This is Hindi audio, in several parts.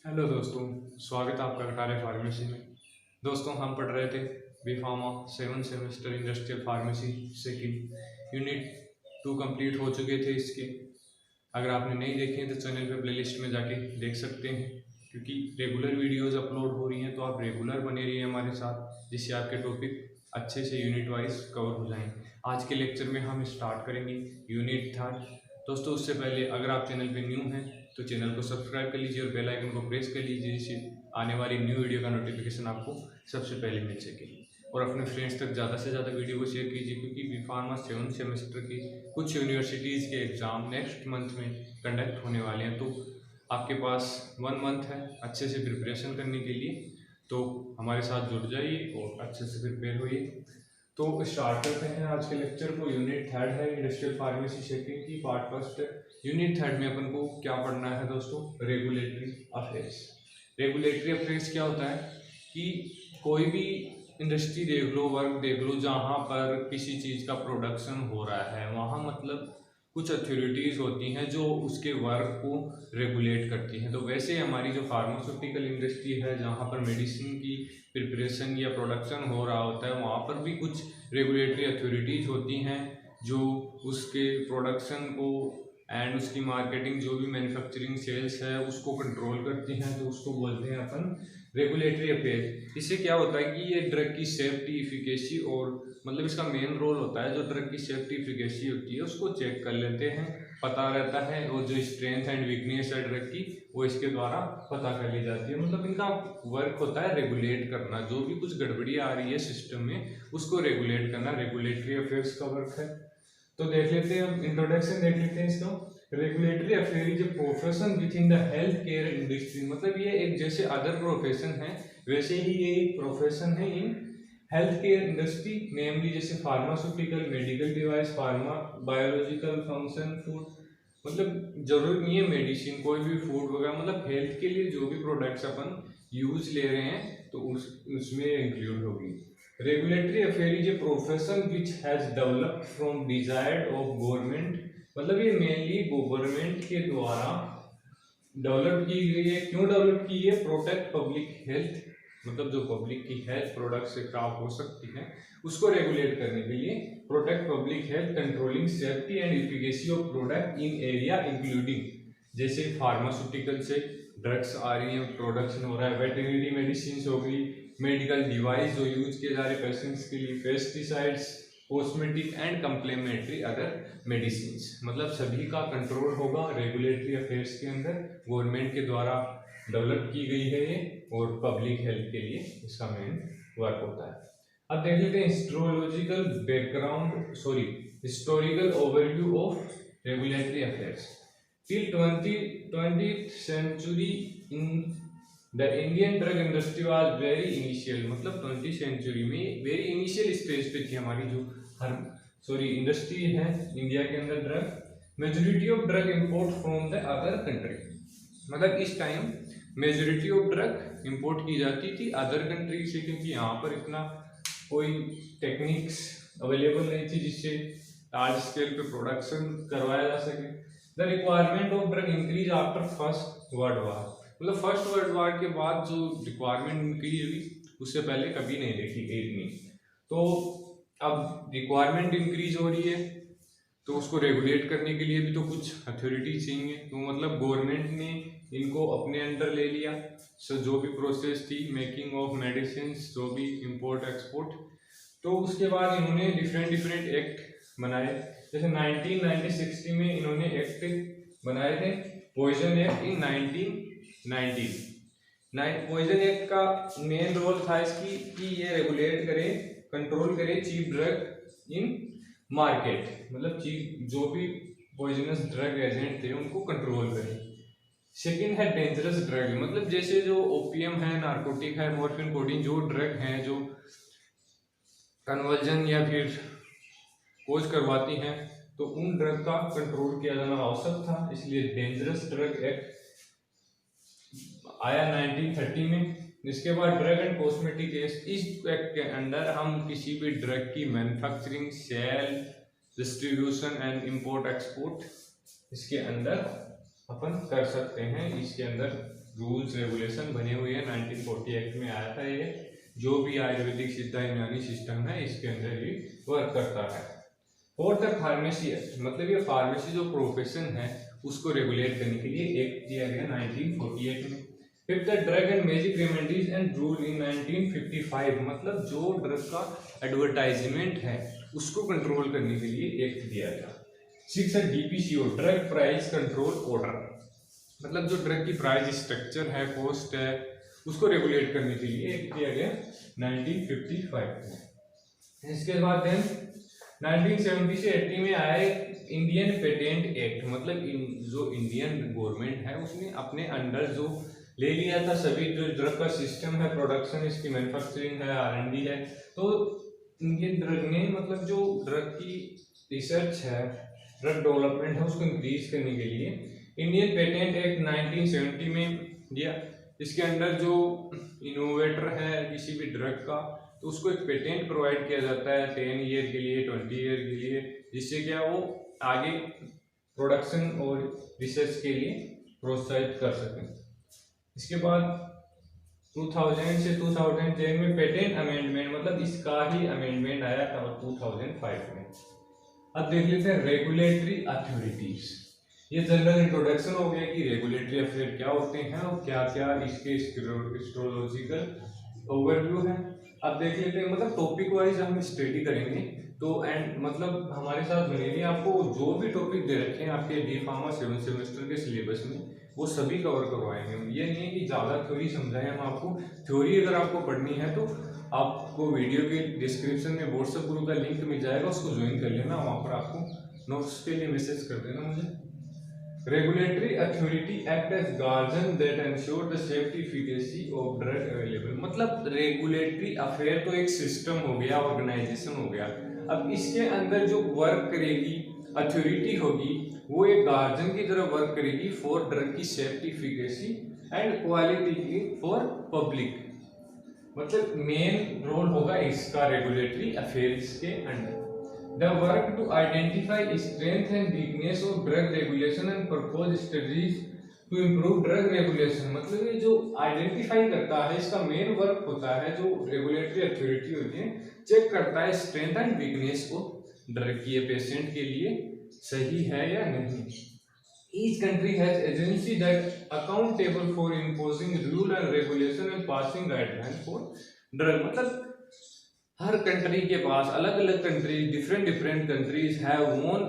हेलो दोस्तों, स्वागत है आपका कटारे फार्मेसी में। दोस्तों, हम पढ़ रहे थे B pharma 7 semester industrial pharmacy second unit 2 complete हो चुके थे इसके। अगर आपने नहीं देखे तो चैनल पे प्लेलिस्ट में जाके देख सकते हैं, क्योंकि रेगुलर वीडियोस अपलोड हो रही हैं, तो आप रेगुलर बने रहिए हमारे साथ, जिससे आपके टॉपिक अच्छे से यूनिट वाइज कवर हो जाएं। आज के लेक्चर में हम स्टार्ट करेंगे यूनिट 3। दोस्तों, उससे पहले अगर आप चैनल पे न्यू हैं तो चैनल को सब्सक्राइब कर लीजिए और बेल आइकन को प्रेस कर लीजिए, जिससे आने वाली न्यू वीडियो का नोटिफिकेशन आपको सबसे पहले मिल सके। और अपने फ्रेंड्स तक ज़्यादा से ज़्यादा वीडियो को शेयर कीजिए, क्योंकि बी फार्मा 7 सेमेस्टर की कुछ यूनिवर्सिटीज़ के एग्ज़ाम नेक्स्ट मंथ में कंडक्ट होने वाले हैं, तो आपके पास 1 मंथ है अच्छे से प्रिपरेशन करने के लिए। तो हमारे साथ जुड़ जाइए और अच्छे से प्रिपेयर होइए। तो स्टार्ट करते हैं आज के लेक्चर को। यूनिट 3 है इंडस्ट्रियल फार्मेसी सेकंड की पार्ट फर्स्ट। यूनिट 3 में अपन को क्या पढ़ना है दोस्तों? Regulatory affairs. रेगुलेटरी अफेयर्स क्या होता है कि कोई भी इंडस्ट्री देख लो, वर्क देख लो, जहाँ पर किसी चीज़ का प्रोडक्शन हो रहा है, वहाँ मतलब कुछ अथॉरिटीज़ होती हैं जो उसके वर्क को रेगुलेट करती हैं। तो वैसे हमारी जो फार्मास्यूटिकल इंडस्ट्री है, जहाँ पर मेडिसिन की प्रिपरेशन या प्रोडक्शन हो रहा होता है, वहाँ पर भी कुछ रेगुलेटरी अथॉरिटीज़ होती हैं जो उसके प्रोडक्शन को एंड उसकी मार्केटिंग, जो भी मैन्युफैक्चरिंग सेल्स है, उसको कंट्रोल करती हैं। तो उसको बोलते हैं अपन रेगुलेटरी अफेयर। इससे क्या होता है कि ये ड्रग की सेफ्टी, इफिकेसी और मतलब इसका मेन रोल होता है, जो ड्रग की सेफ्टी इफिकेसी होती है उसको चेक कर लेते हैं, पता रहता है, और जो स्ट्रेंथ एंड वीकनेस है ड्रग की वो इसके द्वारा पता कर ली जाती है। मतलब इनका वर्क होता है रेगुलेट करना, जो भी कुछ गड़बड़ी आ रही है सिस्टम में उसको रेगुलेट करना रेगुलेटरी अफेयर्स का वर्क है। तो देख लेते हैं, हम इंट्रोडक्शन देख लेते हैं इसका। Regulatory affair is a profession with in the health care industry. मतलब ये एक जैसे अदर प्रोफेशन है, वैसे ही ये एक प्रोफेशन है इन हेल्थ केयर इंडस्ट्री, नेमली जैसे pharmaceutical, medical device, pharma, biological function, food. मतलब जरूरी नहीं है मेडिसिन, कोई भी फूड वगैरह, मतलब हेल्थ के लिए जो भी प्रोडक्ट्स अपन यूज ले रहे हैं तो उसमें इंक्लूड होगी। Regulatory affair is a profession which has developed from desired of government. मतलब ये मेनली गवर्नमेंट के द्वारा डेवलप की गई है। क्यों डेवलप की है? प्रोटेक्ट पब्लिक हेल्थ, मतलब जो पब्लिक की हेल्थ प्रोडक्ट से खराब हो सकती है उसको रेगुलेट करने के लिए। Protect public health, controlling safety and efficacy of product in area including, जैसे फार्मास्यूटिकल से ड्रग्स आ रही हैं, प्रोडक्शन हो रहा है, वेटरनरी मेडिसिन हो गई, मेडिकल डिवाइस जो यूज किए जा रहे पेशेंट्स के लिए, pesticides, cosmetic and complementary other medicine. मतलब सभी का कंट्रोल होगा रेगुलेटरी अफेयर्स के अंदर, गवर्नमेंट के द्वारा डेवलप की गई है ये, और पब्लिक हेल्थ के लिए इसका मेन वर्क होता है। अब देख लेते हैं histological background, sorry historical overview of regulatory affairs. Till 20th century in the Indian drug industry was very initial. मतलब 20th सेंचुरी में वेरी इनिशियल स्टेज पे थी हमारी जो इंडस्ट्री है इंडिया के अंदर drug. Majority of drug import from the other country. मतलब इस time majority of drug import की जाती थी अदर कंट्री से, क्योंकि यहाँ पर इतना कोई टेक्निक्स अवेलेबल नहीं थी जिससे लार्ज स्केल पे प्रोडक्शन करवाया जा सके। The requirement of drug increase after first world war. मतलब फर्स्ट वर्ल्ड वार के बाद जो रिक्वायरमेंट इंक्रीज हुई उससे पहले कभी नहीं देखी गई इतनी। तो अब रिक्वायरमेंट इंक्रीज हो रही है, तो उसको रेगुलेट करने के लिए भी तो कुछ अथॉरिटी चाहिए। तो मतलब गवर्नमेंट ने इनको अपने अंडर ले लिया। सो जो भी प्रोसेस थी मेकिंग ऑफ मेडिसिन, जो भी इंपोर्ट एक्सपोर्ट, तो उसके बाद इन्होंने डिफरेंट एक्ट बनाए। जैसे 1960 में इन्होंने एक्ट बनाए थे, poison act in 1990। Poison act का मेन रोल था इसकी कि ये रेगुलेट करे, कंट्रोल करे चीप ड्रग इन मार्केट। मतलब चीप जो भी पॉइजनस ड्रग एजेंट थे उनको कंट्रोल करे। सेकेंड है डेंजरस ड्रग। मतलब जैसे जो ओपीएम है, नारकोटिक है, मॉर्फिन, कोडीन, जो ड्रग हैं जो कन्वर्जन या फिर कोज करवाती हैं, तो उन ड्रग का कंट्रोल किया जाना आवश्यक था, इसलिए डेंजरस ड्रग एक्ट आया 1930 में। इसके बाद ड्रग एंड कॉस्मेटिक एक्ट। इस एक्ट के अंदर हम किसी भी ड्रग की manufacturing, sale, distribution and import export इसके अंदर अपन कर सकते हैं। इसके अंदर रूल्स रेगुलेशन बने हुए हैं। 1940 एक्ट में आया था ये। जो भी आयुर्वेदिक सिद्धा यूनानी सिस्टम है इसके अंदर ही वर्क करता है। फोर्थ है फार्मेसी एक्ट, मतलब ये फार्मेसी जो प्रोफेशन है उसको रेगुलेट करने के लिए एक्ट दिया गया 1948 में। फिफ्थ है drug and magic remedies and rule in 1955, मतलब जो ड्रग का एडवर्टाइजमेंट है उसको कंट्रोल करने के लिए एक्ट दिया गया। सिक्स है DPCO, drug price control order, मतलब जो ड्रग की प्राइस स्ट्रक्चर है, कॉस्ट है, उसको रेगुलेट करने के लिए एक्ट दिया गया 1955 में। इसके बाद देन 1970 से 80 में आए इंडियन पेटेंट एक्ट, मतलब जो इंडियन गवर्नमेंट है उसने अपने अंडर जो ले लिया था सभी जो ड्रग का सिस्टम है, प्रोडक्शन, इसकी मैन्युफैक्चरिंग है, R&D है, तो इंडियन ड्रग ने मतलब जो ड्रग की रिसर्च है, ड्रग डेवलपमेंट है, उसको इंक्रीज करने के लिए इंडियन पेटेंट एक्ट 1970 में दिया। इसके अंदर जो इनोवेटर है किसी भी ड्रग का, तो उसको एक पेटेंट प्रोवाइड किया जाता है 10 ईयर के लिए, 20 ईयर के लिए, जिससे क्या वो आगे प्रोडक्शन और रिसर्च के लिए प्रोत्साहित कर सकें। इसके बाद 2000 से 2010 में पेटेंट अमेंडमेंट, मतलब इसका ही अमेंडमेंट आया था 2005 में। अब देख लेते हैं रेगुलेटरी अथॉरिटीज। ये जनरल इंट्रोडक्शन हो गया कि रेगुलेटरी अफेयर क्या होते हैं और क्या क्या इसके एस्ट्रोलॉजिकल ओवरव्यू है। अब देख लेते हैं, मतलब टॉपिक वाइज हम स्टडी करेंगे तो एंड मतलब हमारे साथ बनेगी। आपको जो भी टॉपिक दे रखे हैं आपके बी फार्मा 7 सेमेस्टर के सिलेबस में वो सभी कवर करवाएंगे हम। ये नहीं है कि ज़्यादा थ्योरी समझाएं हम आपको। थ्योरी अगर आपको पढ़नी है तो आपको वीडियो के डिस्क्रिप्शन में व्हाट्सएप ग्रुप का लिंक मिल जाएगा, उसको ज्वाइन कर लेना, वहाँ पर आपको नोट्स के लिए मैसेज कर देना मुझे। Regulatory authority act as guardian that ensure the safety efficacy of drug available, मतलब रेगुलेटरी अफेयर तो एक सिस्टम हो गया, ऑर्गेनाइजेशन हो गया। अब इसके अंदर जो वर्क करेगी अथॉरिटी होगी वो एक गार्जियन की तरह वर्क करेगी फॉर ड्रग की सेफ्टी एफिकेसी एंड क्वालिटी की फॉर पब्लिक, मतलब मेन रोल होगा इसका रेगुलेटरी अफेयर्स के under. The work to identify strength and weakness of drug regulation and propose strategies to improve drug regulation, मतलब ये जो आइडेंटिफाई करता है इसका मेन वर्क होता है, जो रेगुलेटरी अथॉरिटी होती है चेक करता है स्ट्रेंथ एंड वीकनेस को ड्रग की, ये पेशेंट के लिए सही है या नहीं। Each country has agency that accountable for imposing rule and regulation and passing guidelines for drug, मतलब हर कंट्री के पास अलग अलग country, different countries have own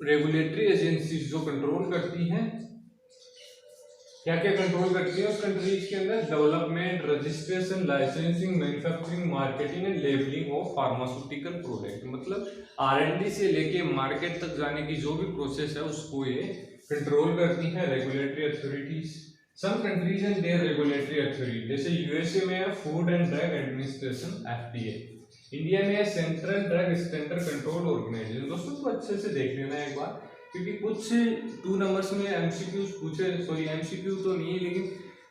regulatory agencies जो कंट्रोल करती हैं। क्या क्या कंट्रोल करती है उस कंट्रीज के अंदर? Development, registration, licensing, manufacturing, marketing and labelling of pharmaceutical product, मतलब R&D से लेके मार्केट तक जाने की जो भी प्रोसेस है उसको ये कंट्रोल करती है regulatory authorities. Some countries and their regulatory authority, जैसे यूएसए में है food and drug administration FDA, India में है central drug standard control organisation. दोस्तों को अच्छे से देख लेना एक बार, क्योंकि कुछ 2 नंबर्स में MCQ पूछे, सॉरी MCQ तो नहीं है लेकिन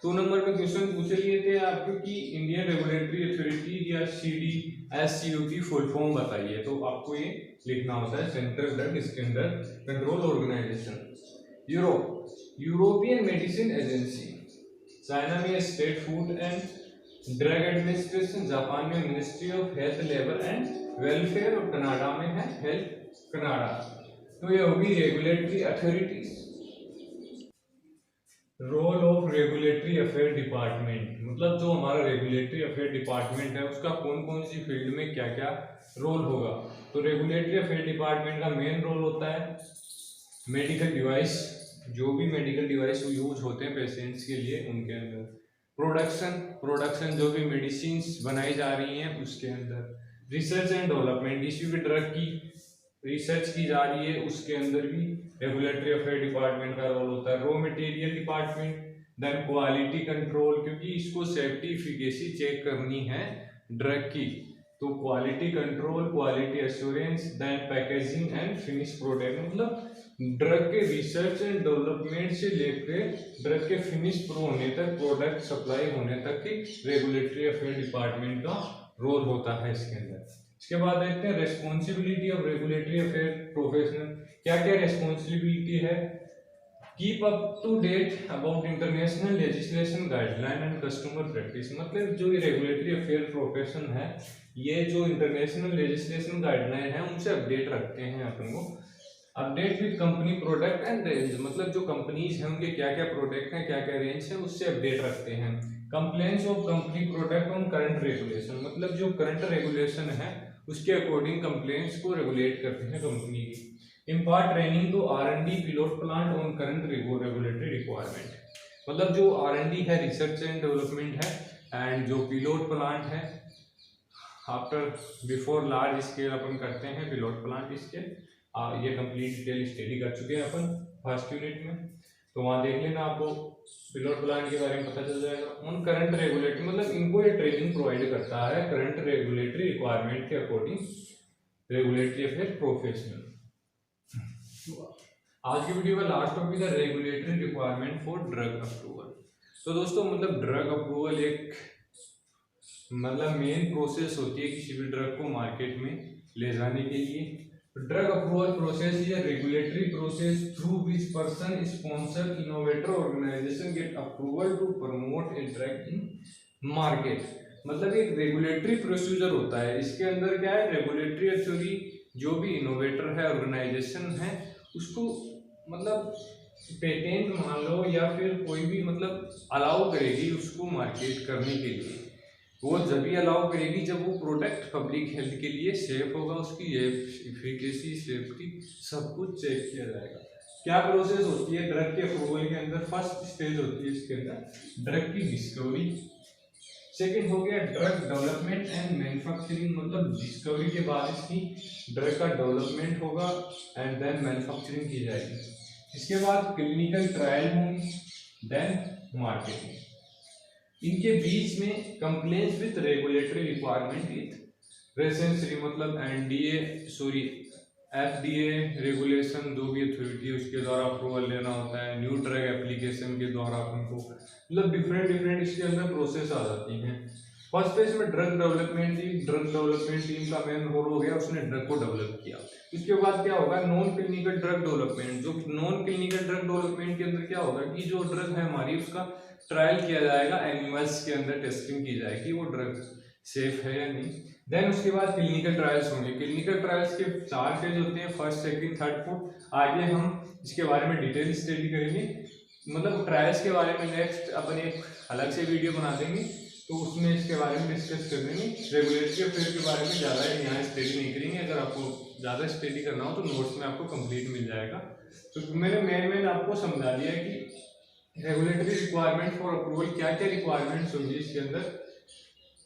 2 नंबर में क्वेश्चन पूछे लिए थे आपको कि इंडियन रेगुलेटरी अथॉरिटी या CDSCO की फुल फॉर्म बताइए, तो आपको ये लिखना होता है central drug standard control organisation. European medicine agency, China में state food and drug administration, Japan में ministry of health, labour and welfare और कनाडा में है हेल्थ कनाडा। तो ये होगी regulatory authorities. Role of regulatory affair department, मतलब जो हमारा रेगुलेटरी अफेयर डिपार्टमेंट है उसका कौन कौन सी फील्ड में क्या क्या रोल होगा। तो रेगुलेटरी अफेयर डिपार्टमेंट का मेन रोल होता है मेडिकल डिवाइस, जो भी मेडिकल डिवाइस यूज होते हैं पेशेंट्स के लिए उनके अंदर। प्रोडक्शन जो भी मेडिसिन बनाई जा रही हैं उसके अंदर। रिसर्च एंड डेवलपमेंट, किसी भी ड्रग की रिसर्च की जा रही है उसके अंदर भी रेगुलेटरी अफेयर डिपार्टमेंट का रोल होता है। Raw material department, then quality control, क्योंकि इसको सेफ्टी एफिकेसी चेक करनी है ड्रग की, तो quality control, quality assurance, then packaging and finish product, मतलब ड्रग के रिसर्च एंड डेवलपमेंट से लेकर ड्रग के फिनिश होने तक, प्रोडक्ट सप्लाई होने तक की रेगुलेटरी अफेयर डिपार्टमेंट का रोल होता है इसके अंदर। इसके बाद देखते हैं responsibility of regulatory affair professional, क्या क्या रेस्पॉन्सिबिलिटी है keep up to date about international legislation guideline and customer practice. मतलब जो ये रेगुलेटरी अफेयर प्रोफेशन है, ये जो इंटरनेशनल लेजिस्लेशन गाइडलाइन है उनसे अपडेट रखते हैं अपन को। Update with company product and range, मतलब जो कंपनीज हैं उनके क्या क्या प्रोडक्ट हैं, क्या क्या रेंज है, उससे अपडेट रखते हैं। Complaints of company product on current regulation, मतलब जो करंट रेगुलेशन है उसके अकॉर्डिंग कंप्लेंट्स को रेगुलेट करते हैं कंपनी की। Impart training to R&D pilot plant on current regulatory requirement, मतलब जो R&D है, रिसर्च एंड डेवलपमेंट है, एंड जो पिलोट प्लांट है आफ्टर बिफोर लार्ज स्केल अपन करते हैं पिलोट प्लांट इसके, ये कंप्लीट डिटेल स्टडी कर चुके हैं अपन फर्स्ट यूनिट में, तो वहाँ देख लेना, आपको पिलोट प्लांट के बारे में पता चल जाएगा। उन करंट रेगुलेटरी, मतलब इनको ये ट्रेनिंग प्रोवाइड करता है करंट रेगुलेटरी रिक्वायरमेंट के अकॉर्डिंग रेगुलेटरी अफेयर प्रोफेशनल। आज की वीडियो का लास्ट टॉपिक है regulatory requirement for drug approval. तो दोस्तों मतलब ड्रग अप्रूवल एक मतलब मेन प्रोसेस होती है किसी भी ड्रग को मार्केट में ले जाने के लिए। Drug approval process is a regulatory process through which person sponsor innovator organisation get approval to promote a drug in market. मतलब एक रेगुलेटरी प्रोसीजर होता है, इसके अंदर क्या है, रेगुलेटरी अथॉरिटी जो भी इनोवेटर है, ऑर्गेनाइजेशन है, उसको मतलब पेटेंट मान लो या फिर कोई भी मतलब अलाउ करेगी उसको मार्केट करने के लिए। वो जब भी अलाउ करेगी जब वो प्रोडक्ट पब्लिक हेल्थ के लिए सेफ होगा, उसकी एफिकेसी, सेफ्टी सब कुछ चेक किया जाएगा। क्या प्रोसेस होती है ड्रग के अप्रूवल के अंदर? फर्स्ट स्टेज होती है इसके अंदर ड्रग की डिस्कवरी, सेकेंड हो गया ड्रग डेवलपमेंट एंड मैन्युफैक्चरिंग, मतलब डिस्कवरी के बाद इसकी ड्रग का डेवलपमेंट होगा एंड देन मैन्युफैक्चरिंग की जाएगी। इसके बाद क्लिनिकल ट्रायल होंगी, देन मार्केटिंग। इनके बीच में complaints with regulatory requirement with रेसेंसरी, मतलब FDA रेगुलेशन जो भी अथॉरिटी है उसके द्वारा अप्रूवल लेना होता है, न्यू ड्रग एप्लीकेशन के द्वारा उनको मतलब डिफरेंट इसके अंदर प्रोसेस आ जाती हैं। फर्स्ट फेज में ड्रग डेवलपमेंट टीम का मेन रोल हो गया, उसने ड्रग को डेवलप किया। उसके बाद क्या होगा, नॉन क्लिनिकल ड्रग डेवलपमेंट। जो नॉन क्लिनिकल ड्रग डेवलपमेंट के अंदर क्या होगा कि जो ड्रग है हमारी उसका ट्रायल किया जाएगा, एनिमल्स के अंदर टेस्टिंग की जाएगी वो ड्रग सेफ है या नहीं। देन उसके बाद क्लिनिकल ट्रायल्स होंगे। क्लिनिकल ट्रायल्स के 4 फेज होते हैं, फर्स्ट, सेकंड, थर्ड, फोर्थ। आगे हम इसके बारे में डिटेल स्टडी करेंगे, मतलब ट्रायल्स के बारे में नेक्स्ट अपन एक अलग से वीडियो बना देंगे, तो उसमें इसके बारे में डिस्कस कर देंगे। रेगुलेटरी अफेयर के बारे में ज़्यादा यहाँ स्टडी नहीं करेंगे, अगर आपको ज़्यादा स्टडी करना हो तो नोट्स में आपको कंप्लीट मिल जाएगा। तो मैंने मेन आपको समझा दिया कि रेगुलेटरी रिक्वायरमेंट फॉर अप्रूवल क्या क्या रिक्वायरमेंट्स होंगी इसके अंदर,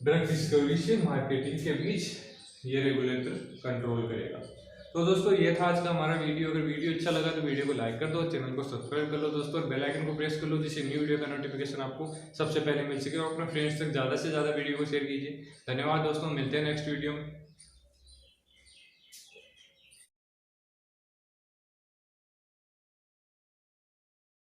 ड्रग डिस्कवरी से मार्केटिंग के बीच ये रेगुलेटर कंट्रोल करेगा। तो दोस्तों ये था आज का हमारा वीडियो। अगर वीडियो अच्छा लगा तो वीडियो को लाइक कर दो, चैनल को सब्सक्राइब कर लो दोस्तों, और बेल आइकन को प्रेस कर लो जिससे न्यू वीडियो का नोटिफिकेशन आपको सबसे पहले मिल सके, और अपने फ्रेंड्स तक ज़्यादा से ज़्यादा वीडियो को शेयर कीजिए। धन्यवाद दोस्तों, मिलते हैं नेक्स्ट वीडियो में।